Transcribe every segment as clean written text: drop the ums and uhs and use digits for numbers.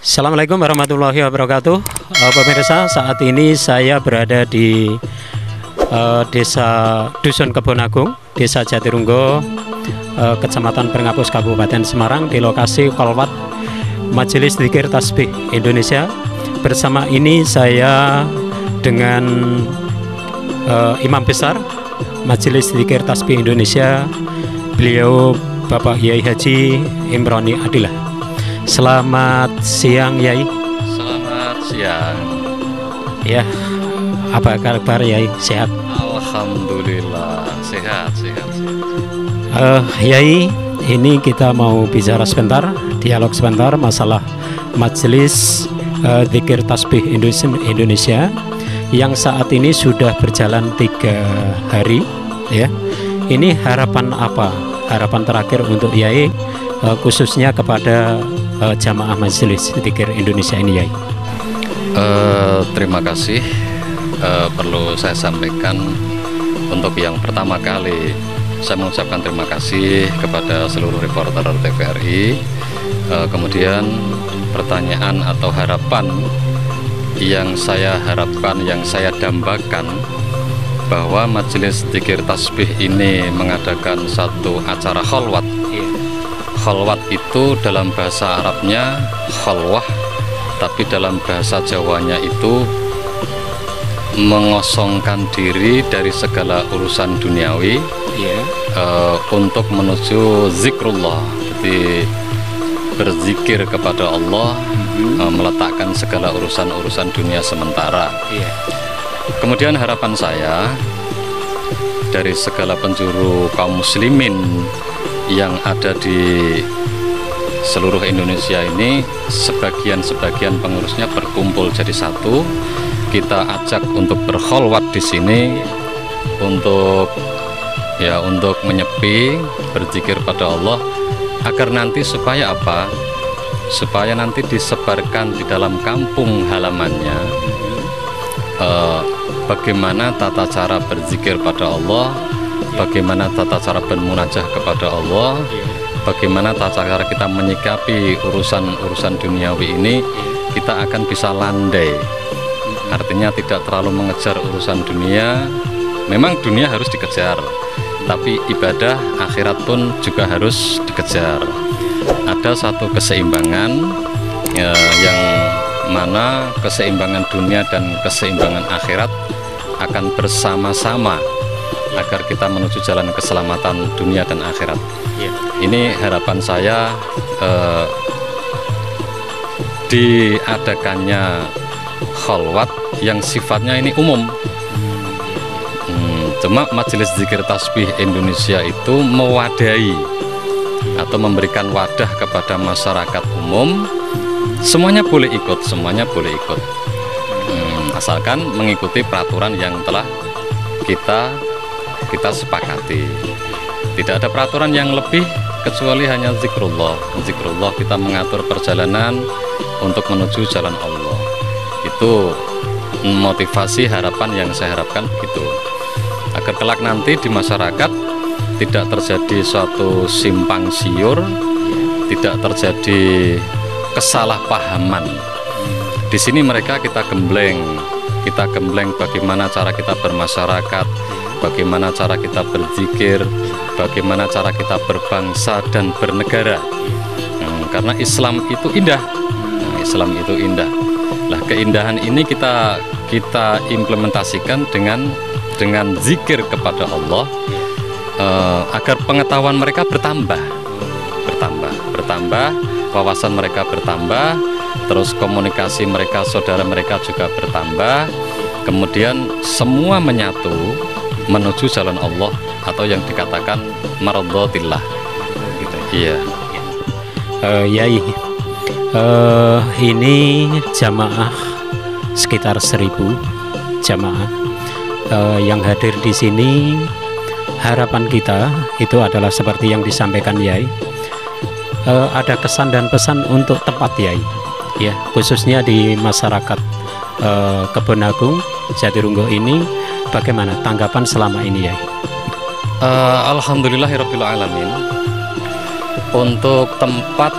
Assalamualaikum warahmatullahi wabarakatuh. Pemirsa, saat ini saya berada di Desa Dusun Kebon Agung, Desa Jatirunggo, Kecamatan Pringapus, Kabupaten Semarang, di lokasi Kholwat Majelis Dzikir Tasbih Indonesia. Bersama ini saya dengan Imam Besar Majelis Dzikir Tasbih Indonesia, beliau Bapak Yai Haji Imroni Adilah. Selamat siang, Yai. Selamat siang. Ya, apa kabar, Yai? Sehat? Alhamdulillah, sehat. Yai, ini kita mau bicara sebentar, dialog sebentar masalah Majelis Dzikir Tasbih Indonesia yang saat ini sudah berjalan 3 hari. Ya, ini harapan apa? Harapan terakhir untuk Yai, khususnya kepada jamaah Majelis Dzikir Indonesia ini, Yai. Terima kasih. Perlu saya sampaikan, untuk yang pertama kali saya mengucapkan terima kasih kepada seluruh reporter TVRI. Kemudian pertanyaan atau harapan yang saya harapkan, yang saya dambakan, bahwa Majelis Dzikir Tasbih ini mengadakan satu acara kholwat. Kholwat itu dalam bahasa Arabnya kholwah, tapi dalam bahasa Jawanya itu mengosongkan diri dari segala urusan duniawi, untuk menuju zikrullah. Jadi berzikir kepada Allah, meletakkan segala urusan-urusan dunia sementara. Kemudian harapan saya dari segala penjuru kaum muslimin yang ada di seluruh Indonesia ini, sebagian pengurusnya berkumpul jadi satu. Kita ajak untuk berkholwat di sini, untuk menyepi, berzikir pada Allah, agar nanti supaya apa? Supaya nanti disebarkan di dalam kampung halamannya bagaimana tata cara berzikir pada Allah, bagaimana tata cara bermunajah kepada Allah, bagaimana tata cara kita menyikapi urusan duniawi ini, kita akan bisa landai. Artinya tidak terlalu mengejar urusan dunia. Memang dunia harus dikejar, tapi ibadah akhirat pun juga harus dikejar. Ada satu keseimbangan, yang mana keseimbangan dunia dan keseimbangan akhirat akan bersama-sama agar kita menuju jalan keselamatan dunia dan akhirat. Ini harapan saya, diadakannya kholwat yang sifatnya ini umum. Cuma Majelis Dzikir Tasbih Indonesia itu mewadahi atau memberikan wadah kepada masyarakat umum. Semuanya boleh ikut, asalkan mengikuti peraturan yang telah kita sepakati. Tidak ada peraturan yang lebih kecuali hanya zikrullah. Zikrullah, kita mengatur perjalanan untuk menuju jalan Allah. Itu motivasi harapan yang saya harapkan begitu, agar kelak nanti di masyarakat tidak terjadi suatu simpang siur, tidak terjadi kesalahpahaman. Di sini kita gembleng bagaimana cara kita bermasyarakat, bagaimana cara kita berzikir, bagaimana cara kita berbangsa dan bernegara. Karena Islam itu indah. Nah, keindahan ini kita implementasikan dengan zikir kepada Allah, agar pengetahuan mereka bertambah, wawasan mereka bertambah, terus komunikasi mereka, saudara mereka juga bertambah, kemudian semua menyatu menuju jalan Allah, atau yang dikatakan maradhatillah. Iya. Yai, ini jamaah sekitar 1000 jamaah yang hadir di sini. Harapan kita itu adalah seperti yang disampaikan Yai, ada kesan dan pesan untuk tepat, Yai, ya, khususnya di masyarakat Kebon Agung Jatirunggo ini. Bagaimana tanggapan selama ini, Yai? Alhamdulillahirabbil alamin. Untuk tempat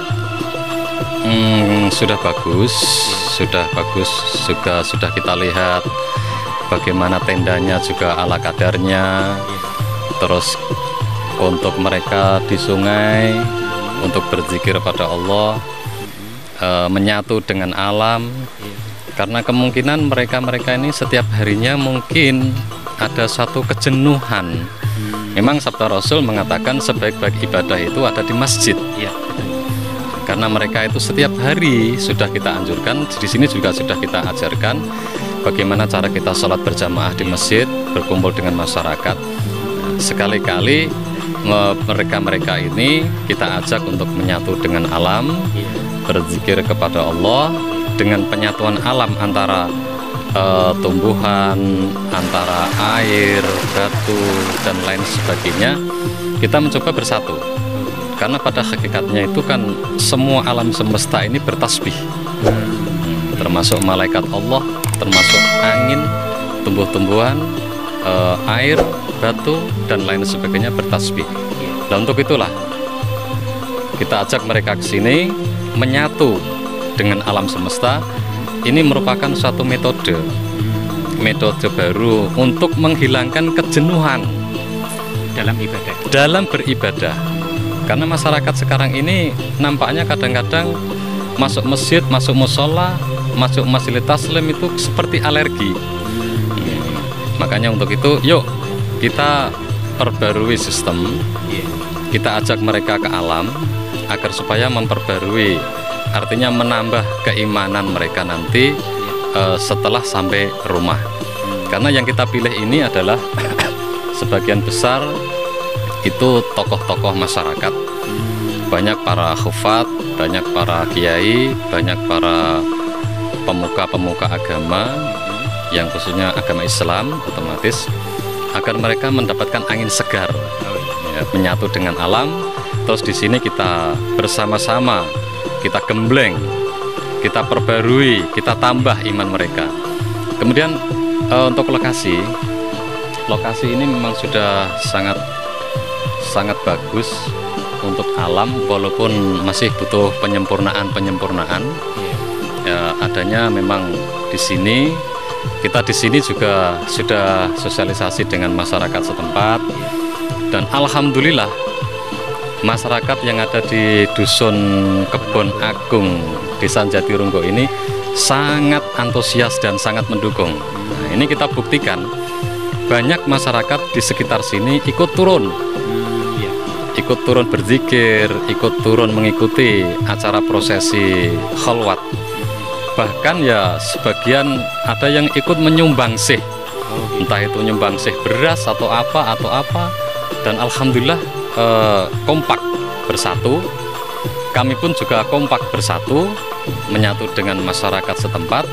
Sudah bagus, juga sudah kita lihat bagaimana tendanya juga ala kadarnya. Terus untuk mereka di sungai untuk berzikir pada Allah, menyatu dengan alam. Karena kemungkinan mereka ini setiap harinya mungkin ada satu kejenuhan. Memang sabda Rasul mengatakan sebaik-baik ibadah itu ada di masjid. Karena mereka itu setiap hari sudah kita anjurkan, di sini juga sudah kita ajarkan bagaimana cara kita sholat berjamaah di masjid, berkumpul dengan masyarakat. Sekali-kali mereka ini kita ajak untuk menyatu dengan alam, berzikir kepada Allah dengan penyatuan alam antara tumbuhan, antara air, batu, dan lain sebagainya. Kita mencoba bersatu. Karena pada hakikatnya itu kan semua alam semesta ini bertasbih, termasuk malaikat Allah, termasuk angin, tumbuh-tumbuhan, air, batu, dan lain sebagainya bertasbih. Dan untuk itulah kita ajak mereka ke sini menyatu dengan alam semesta. Ini merupakan suatu metode baru untuk menghilangkan kejenuhan dalam beribadah. Karena masyarakat sekarang ini nampaknya kadang-kadang masuk masjid, masuk musola, masuk Masjidil Taslim itu seperti alergi. Makanya untuk itu, yuk kita perbarui sistem, kita ajak mereka ke alam agar supaya memperbarui, artinya menambah keimanan mereka nanti setelah sampai rumah. Karena yang kita pilih ini adalah sebagian besar itu tokoh-tokoh masyarakat, banyak para khufat, banyak para kiai, banyak para pemuka-pemuka agama yang khususnya agama Islam, otomatis agar mereka mendapatkan angin segar, menyatu dengan alam. Terus di sini kita bersama-sama, kita gembleng, kita perbarui, kita tambah iman mereka. Kemudian untuk lokasi ini memang sudah sangat bagus untuk alam, walaupun masih butuh penyempurnaan. Adanya memang di sini, kita di sini juga sudah sosialisasi dengan masyarakat setempat, dan alhamdulillah masyarakat yang ada di Dusun Kebon Agung, Desa Jatirunggo ini sangat antusias dan sangat mendukung. Nah, ini kita buktikan banyak masyarakat di sekitar sini ikut turun berzikir, ikut turun mengikuti acara prosesi khalwat. Bahkan ya sebagian ada yang ikut menyumbangsih, entah itu nyumbangsih beras atau apa, dan alhamdulillah kompak bersatu. Kami pun juga kompak bersatu menyatu dengan masyarakat setempat.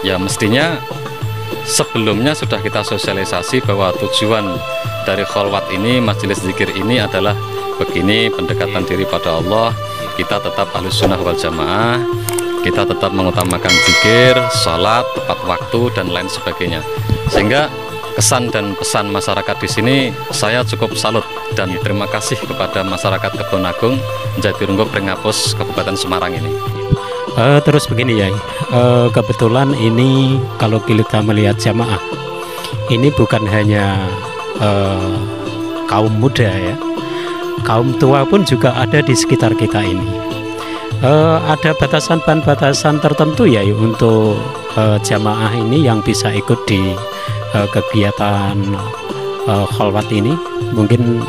Ya mestinya sebelumnya sudah kita sosialisasi bahwa tujuan dari khalwat ini, majelis zikir ini adalah begini, pendekatan diri pada Allah. Kita tetap Ahlus Sunnah wal Jamaah, kita tetap mengutamakan zikir, sholat tepat waktu, dan lain sebagainya. Sehingga kesan dan pesan masyarakat di sini saya cukup salut dan terima kasih kepada masyarakat Kebon Agung, Jatirunggo, Pringapus, Kabupaten Semarang ini. Terus begini ya, kebetulan ini kalau kita melihat jamaah ini bukan hanya kaum muda ya, kaum tua pun juga ada di sekitar kita ini. Ada batasan tertentu ya untuk jamaah ini yang bisa ikut di kegiatan khalwat ini. Mungkin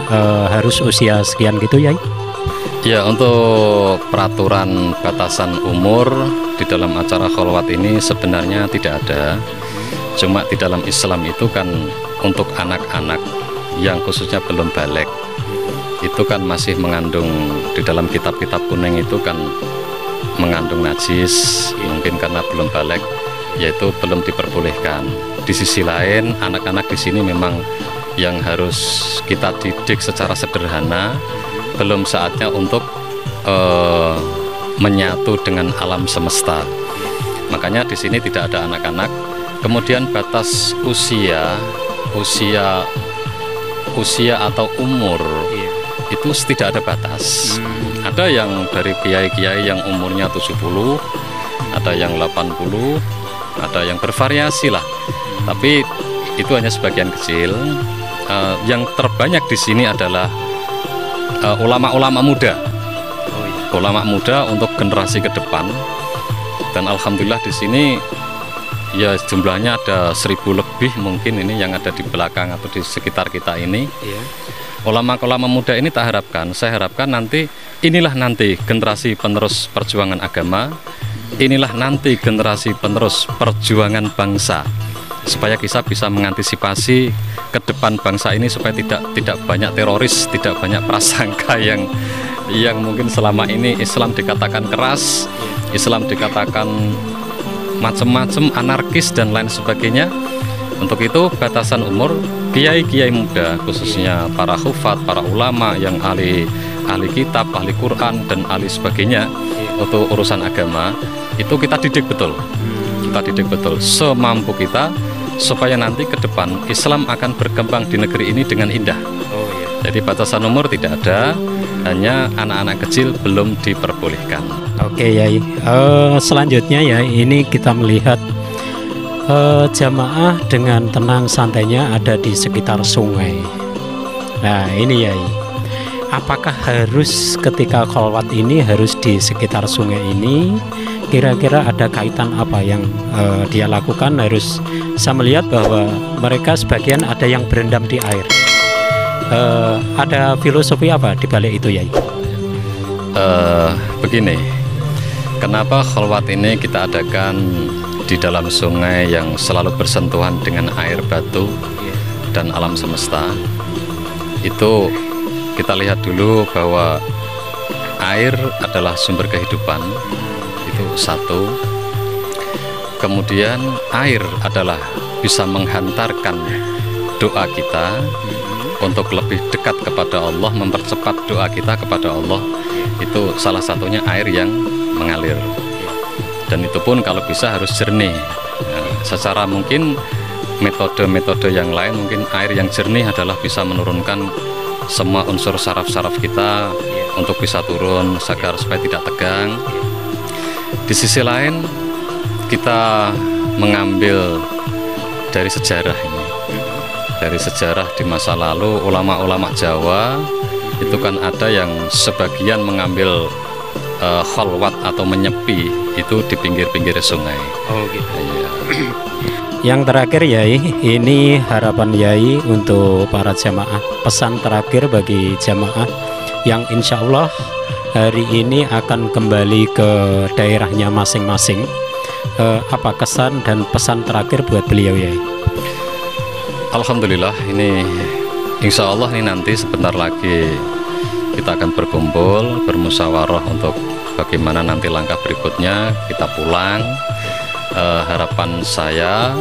harus usia sekian gitu ya. Ya, untuk peraturan batasan umur di dalam acara khalwat ini sebenarnya tidak ada. Cuma di dalam Islam itu kan untuk anak-anak yang khususnya belum balik, itu kan masih mengandung, di dalam kitab-kitab kuning itu kan mengandung najis, mungkin karena belum balik, yaitu belum diperbolehkan. Di sisi lain, anak-anak di sini memang yang harus kita didik secara sederhana, belum saatnya untuk menyatu dengan alam semesta. Makanya di sini tidak ada anak-anak. Kemudian batas usia atau umur itu tidak ada batas. Ada yang dari kiai-kiai yang umurnya 70, ada yang 80, ada yang bervariasi lah. Tapi itu hanya sebagian kecil. Yang terbanyak di sini adalah ulama-ulama muda. Ulama muda untuk generasi ke depan. Dan alhamdulillah di sini ya jumlahnya ada 1000 lebih mungkin ini yang ada di belakang atau di sekitar kita ini. Ulama-ulama muda ini saya harapkan nanti inilah nanti generasi penerus perjuangan agama, inilah nanti generasi penerus perjuangan bangsa, supaya kita bisa mengantisipasi ke depan bangsa ini supaya tidak banyak teroris, tidak banyak prasangka yang mungkin selama ini Islam dikatakan keras, Islam dikatakan macam-macam, anarkis dan lain sebagainya. Untuk itu batasan umur kiai-kiai muda, khususnya para hufat, para ulama yang ahli kitab, ahli Quran dan ahli sebagainya untuk urusan agama, itu kita didik betul. Kita didik betul semampu kita supaya nanti ke depan Islam akan berkembang di negeri ini dengan indah. Jadi batasan umur tidak ada, hanya anak-anak kecil belum diperbolehkan. Oke Yai, selanjutnya ya ini kita melihat jamaah dengan tenang santainya ada di sekitar sungai. Nah ini Yai, apakah harus ketika kholwat ini harus di sekitar sungai ini? Kira-kira ada kaitan apa yang dia lakukan? Harus saya melihat bahwa mereka sebagian ada yang berendam di air. Ada filosofi apa di balik itu Yai? Begini, kenapa kholwat ini kita adakan di dalam sungai yang selalu bersentuhan dengan air, batu dan alam semesta? Itu kita lihat dulu bahwa air adalah sumber kehidupan, itu satu. Kemudian air adalah bisa menghantarkan doa kita untuk lebih dekat kepada Allah, mempercepat doa kita kepada Allah. Itu salah satunya air yang mengalir, dan itu pun kalau bisa harus jernih. Secara mungkin metode-metode yang lain, mungkin air yang jernih adalah bisa menurunkan semua unsur saraf-saraf kita untuk bisa turun agar supaya tidak tegang. Di sisi lain kita mengambil dari sejarah ini, dari sejarah di masa lalu ulama-ulama Jawa itu kan ada yang sebagian mengambil kholwat atau menyepi itu di pinggir-pinggir sungai. Oh gitu. Ya. Yang terakhir Yai, ini harapan Yai untuk para jamaah, pesan terakhir bagi jamaah yang insya Allah hari ini akan kembali ke daerahnya masing-masing. Apa kesan dan pesan terakhir buat beliau Yai? Alhamdulillah, ini insya Allah ini nanti sebentar lagi kita akan berkumpul, bermusyawarah untuk bagaimana nanti langkah berikutnya kita pulang. Harapan saya,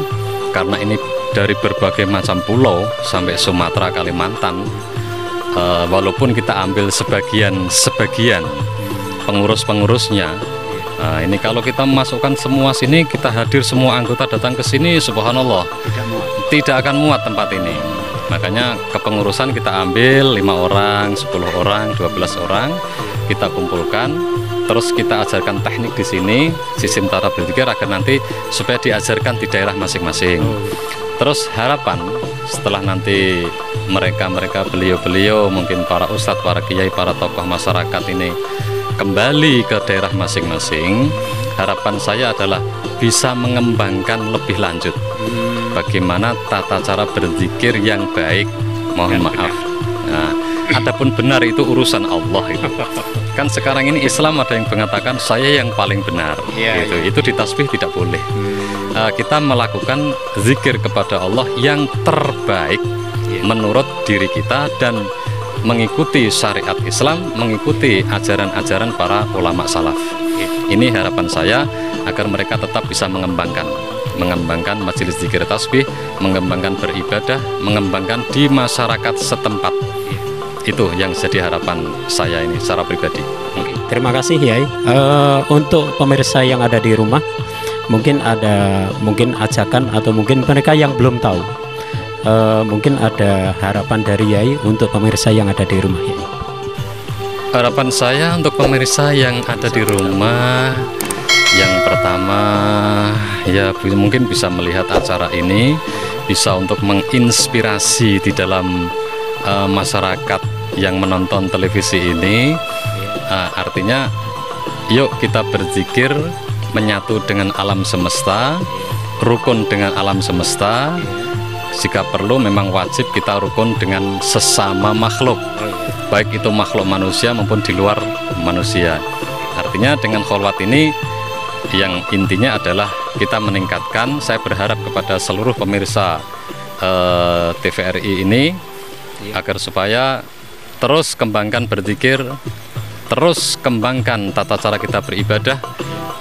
karena ini dari berbagai macam pulau sampai Sumatera, Kalimantan, walaupun kita ambil sebagian pengurus-pengurusnya, ini kalau kita masukkan semua sini, kita hadir semua anggota datang ke sini, subhanallah, tidak akan muat tempat ini. Makanya kepengurusan kita ambil 5 orang, 10 orang, 12 orang, kita kumpulkan, terus kita ajarkan teknik di sini, sistem cara berzikir agar nanti supaya diajarkan di daerah masing-masing. Terus harapan setelah nanti mereka beliau-beliau, mungkin para ustadz, para kiai, para tokoh masyarakat ini kembali ke daerah masing-masing, harapan saya adalah bisa mengembangkan lebih lanjut bagaimana tata cara berzikir yang baik. Mohon maaf, nah, adapun benar itu urusan Allah itu. Kan sekarang ini Islam ada yang mengatakan saya yang paling benar, gitu. Itu di tasbih tidak boleh. Kita melakukan zikir kepada Allah yang terbaik menurut diri kita dan mengikuti syariat Islam, mengikuti ajaran-ajaran para ulama salaf. Ini harapan saya agar mereka tetap bisa mengembangkan majelis zikir tasbih, mengembangkan beribadah, mengembangkan di masyarakat setempat. Itu yang jadi harapan saya ini secara pribadi. Terima kasih Yai. Untuk pemirsa yang ada di rumah, mungkin ada ajakan atau mungkin mereka yang belum tahu, mungkin ada harapan dari Yai untuk pemirsa yang ada di rumah Yai. Harapan saya untuk pemirsa yang ada di rumah, yang pertama ya mungkin bisa melihat acara ini, bisa untuk menginspirasi di dalam masyarakat yang menonton televisi ini. Artinya yuk kita berzikir, menyatu dengan alam semesta, rukun dengan alam semesta. Jika perlu memang wajib kita rukun dengan sesama makhluk, baik itu makhluk manusia maupun di luar manusia. Artinya dengan kholwat ini yang intinya adalah kita meningkatkan. Saya berharap kepada seluruh pemirsa TVRI ini agar supaya terus kembangkan berzikir, terus kembangkan tata cara kita beribadah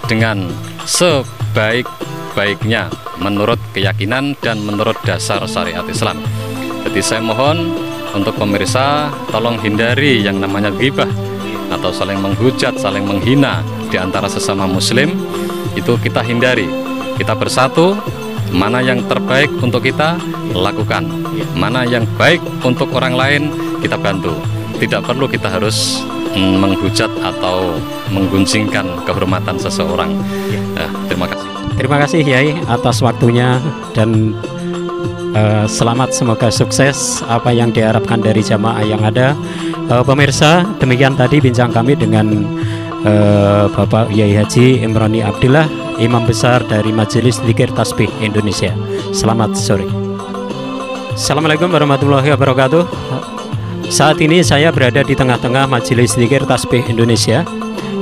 dengan sebaik-baiknya menurut keyakinan dan menurut dasar syariat Islam. Jadi saya mohon untuk pemirsa tolong hindari yang namanya ghibah atau saling menghujat, saling menghina di antara sesama muslim. Itu kita hindari. Kita bersatu, mana yang terbaik untuk kita lakukan, mana yang baik untuk orang lain kita bantu. Tidak perlu kita harus menghujat atau mengguncingkan kehormatan seseorang. Terima kasih. Terima kasih Yai atas waktunya dan selamat, semoga sukses apa yang diharapkan dari jamaah yang ada. Pemirsa, demikian tadi bincang kami dengan Bapak Yai Haji Imroni Abdillah, Imam Besar dari Majelis Dzikir Tasbih Indonesia. Selamat sore. Assalamualaikum warahmatullahi wabarakatuh. Saat ini saya berada di tengah-tengah Majelis Dzikir Tasbih Indonesia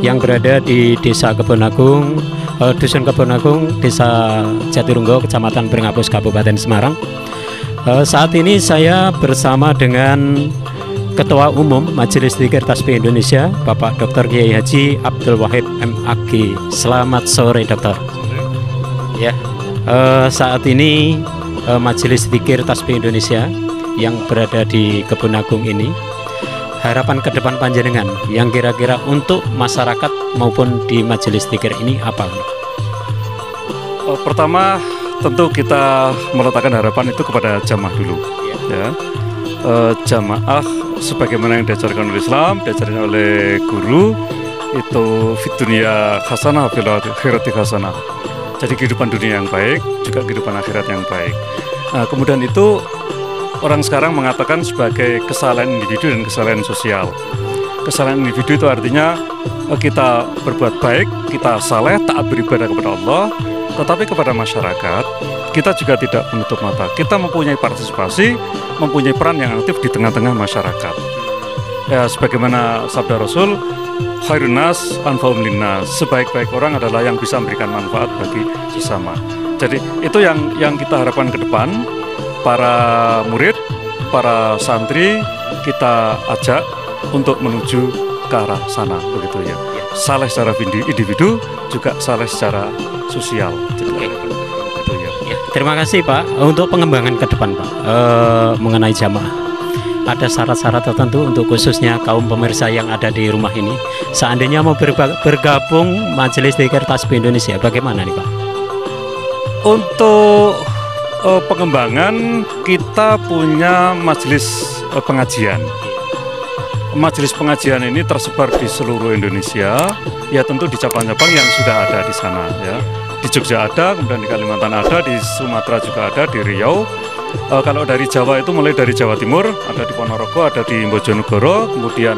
yang berada di Desa Kebon Agung, Dusun Kebon Agung, Desa Jatirunggo, Kecamatan Pringapus, Kabupaten Semarang. Saat ini saya bersama dengan Ketua Umum Majelis Dzikir Tasbih Indonesia, Bapak Dr. Kiai Haji Abdul Wahid MAG. Selamat sore, Dokter. Ya, saat ini Majelis Dzikir Tasbih Indonesia yang berada di Kebon Agung ini, harapan ke depan panjenengan yang kira-kira untuk masyarakat maupun di Majelis Dzikir ini apa? Pertama, tentu kita meletakkan harapan itu kepada jamaah dulu. Ya. Jamaah sebagaimana yang diajarkan oleh Islam, diajarkan oleh guru, itu fitunia hasanah fil akhirati hasanah. Jadi kehidupan dunia yang baik, juga kehidupan akhirat yang baik. Nah, kemudian itu orang sekarang mengatakan sebagai kesalahan individu dan kesalahan sosial. Kesalahan individu itu artinya kita berbuat baik, kita saleh, taat beribadah kepada Allah, tetapi kepada masyarakat kita juga tidak menutup mata. Kita mempunyai partisipasi, mempunyai peran yang aktif di tengah-tengah masyarakat. Ya, sebagaimana sabda Rasul, khairun nas anfa'um linnas, sebaik-baik orang adalah yang bisa memberikan manfaat bagi sesama. Jadi itu yang kita harapkan ke depan. Para murid, para santri kita ajak untuk menuju ke arah sana, begitu ya. Saleh secara individu, juga saleh secara sosial. Begitu ya. Terima kasih Pak. Untuk pengembangan ke depan Pak, mengenai jamaah, ada syarat-syarat tertentu untuk khususnya kaum pemirsa yang ada di rumah ini. Seandainya mau bergabung Majelis Dzikir Tasbih Indonesia, bagaimana nih Pak? Untuk pengembangan, kita punya majelis pengajian. Majelis pengajian ini tersebar di seluruh Indonesia, ya tentu di cabang-cabang yang sudah ada di sana ya. Di Jogja ada, kemudian di Kalimantan ada, di Sumatera juga ada, di Riau. Kalau dari Jawa itu mulai dari Jawa Timur, ada di Ponorogo, ada di Bojonegoro. Kemudian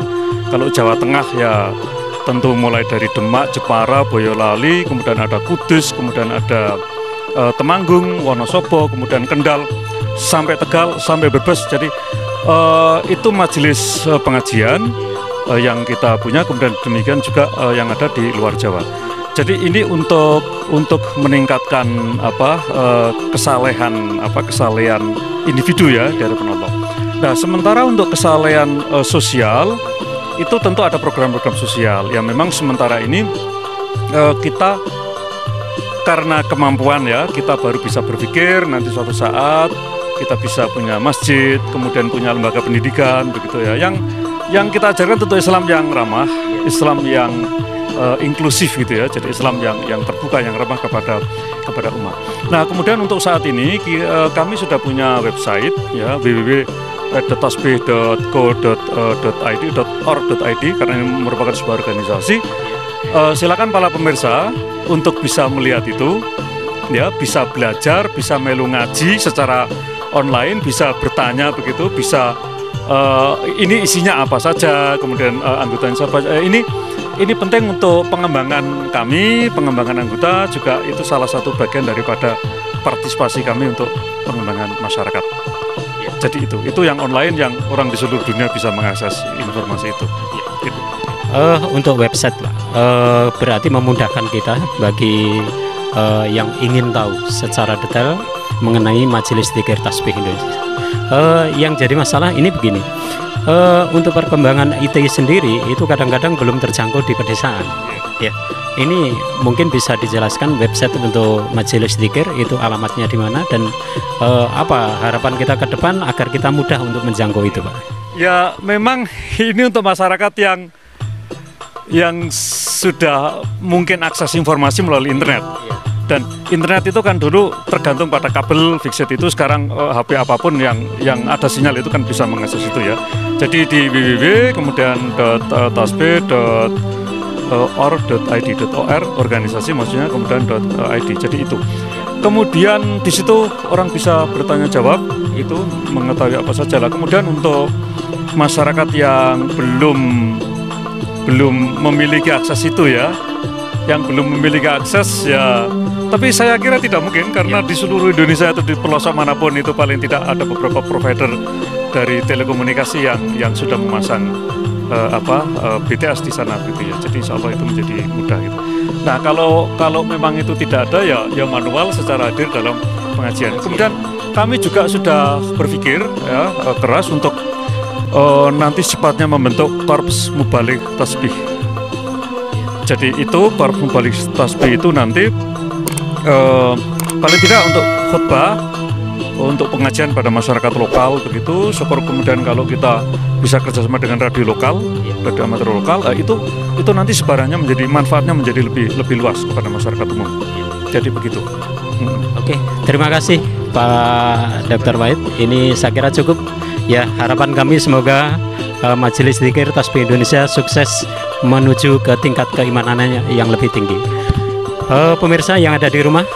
kalau Jawa Tengah ya tentu mulai dari Demak, Jepara, Boyolali, kemudian ada Kudus, kemudian ada Temanggung, Wonosobo, kemudian Kendal, sampai Tegal, sampai Brebes. Jadi itu majelis pengajian yang kita punya, kemudian demikian juga yang ada di luar Jawa. Jadi ini untuk meningkatkan kesalehan individu ya dari Allah. Nah, sementara untuk kesalehan sosial itu tentu ada program-program sosial yang memang sementara ini kita karena kemampuan ya, kita baru bisa berpikir nanti suatu saat kita bisa punya masjid, kemudian punya lembaga pendidikan, begitu ya. Yang kita ajarkan tentu Islam yang ramah, Islam yang inklusif gitu ya. Jadi Islam yang terbuka, yang ramah kepada umat. Nah, kemudian untuk saat ini kami sudah punya website ya, tasbih.co.id karena ini merupakan sebuah organisasi. Silakan para pemirsa untuk bisa melihat itu, ya, bisa belajar, bisa melu ngaji secara online, bisa bertanya begitu, bisa ini isinya apa saja, kemudian anggotanya siapa. Ini penting untuk pengembangan kami, pengembangan anggota juga itu salah satu bagian daripada partisipasi kami untuk pengembangan masyarakat. Jadi itu yang online yang orang di seluruh dunia bisa mengakses informasi itu. Untuk website, Pak, berarti memudahkan kita bagi yang ingin tahu secara detail mengenai Majelis Dzikir Tasbih Indonesia. Yang jadi masalah ini begini, untuk perkembangan IT sendiri itu kadang-kadang belum terjangkau di pedesaan. Ya, ini mungkin bisa dijelaskan website untuk Majelis Dzikir itu alamatnya di mana dan apa harapan kita ke depan agar kita mudah untuk menjangkau itu, Pak? Ya, memang ini untuk masyarakat yang sudah mungkin akses informasi melalui internet. Dan internet itu kan dulu tergantung pada kabel fixed, itu sekarang HP apapun yang ada sinyal itu kan bisa mengakses itu ya. Jadi di www kemudian tasbih.org.id.or organisasi maksudnya kemudian .id. Jadi itu. Kemudian di situ orang bisa bertanya jawab, itu mengetahui apa saja lah. Kemudian untuk masyarakat yang belum memiliki akses itu ya, yang belum memiliki akses ya, tapi saya kira tidak mungkin karena di seluruh Indonesia itu di pelosok manapun itu paling tidak ada beberapa provider dari telekomunikasi yang sudah memasang BTS di sana gitu ya. Jadi insya Allah itu menjadi mudah gitu. Nah kalau memang itu tidak ada ya manual secara hadir dalam pengajian. Kemudian kami juga sudah berpikir ya keras untuk nanti secepatnya membentuk Korps Mubalik Tasbih. Jadi itu Korps Mubalik Tasbih itu nanti paling tidak untuk khutbah, untuk pengajian pada masyarakat lokal begitu. Syukur kemudian kalau kita bisa kerjasama dengan radio lokal, radio amatir lokal, itu nanti sebarannya manfaatnya menjadi lebih luas kepada masyarakat umum. Jadi begitu. Oke, terima kasih Pak Dr. Wahid. Ini saya kira cukup. Ya, harapan kami semoga Majelis Dzikir Tasbih Indonesia sukses menuju ke tingkat keimanannya yang lebih tinggi. Pemirsa yang ada di rumah,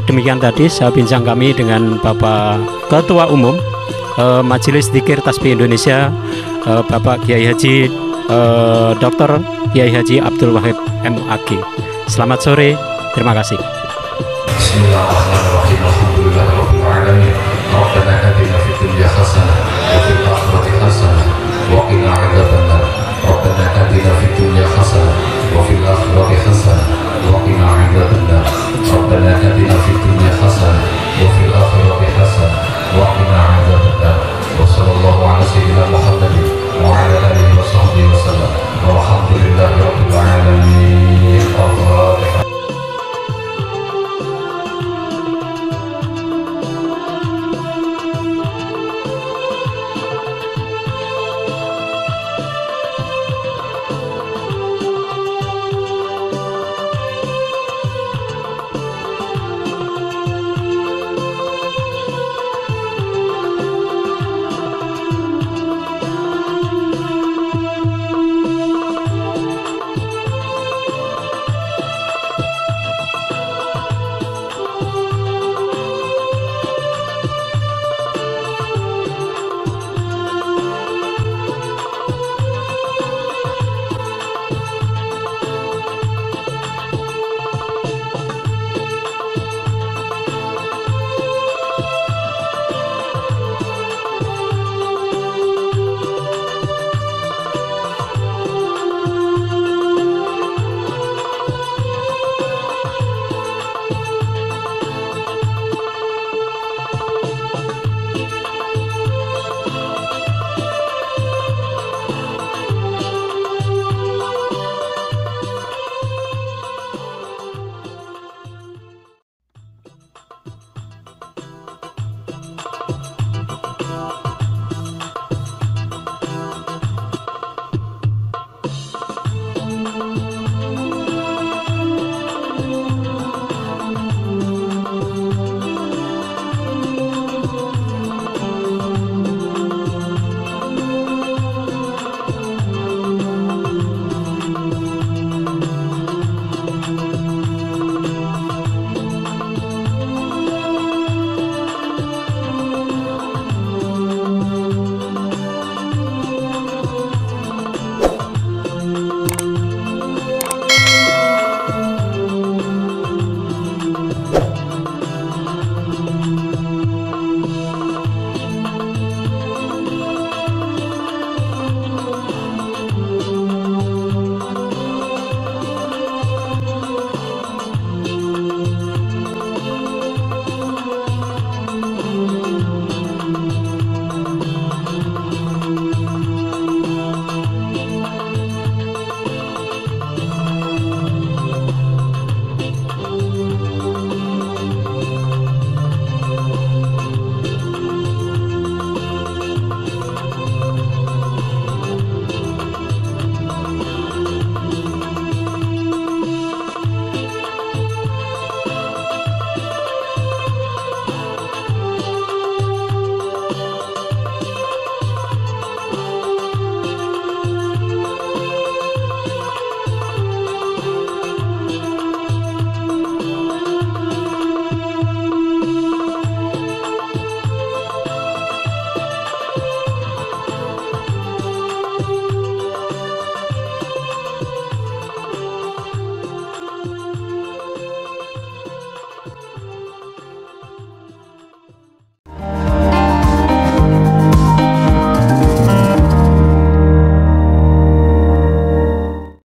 demikian tadi saya bincang kami dengan Bapak Ketua Umum Majelis Dzikir Tasbih Indonesia, Bapak Kiai Haji Dr. Kiai Haji Abdul Wahid MAG. Selamat sore, terima kasih. Bismillahirrahmanirrahim.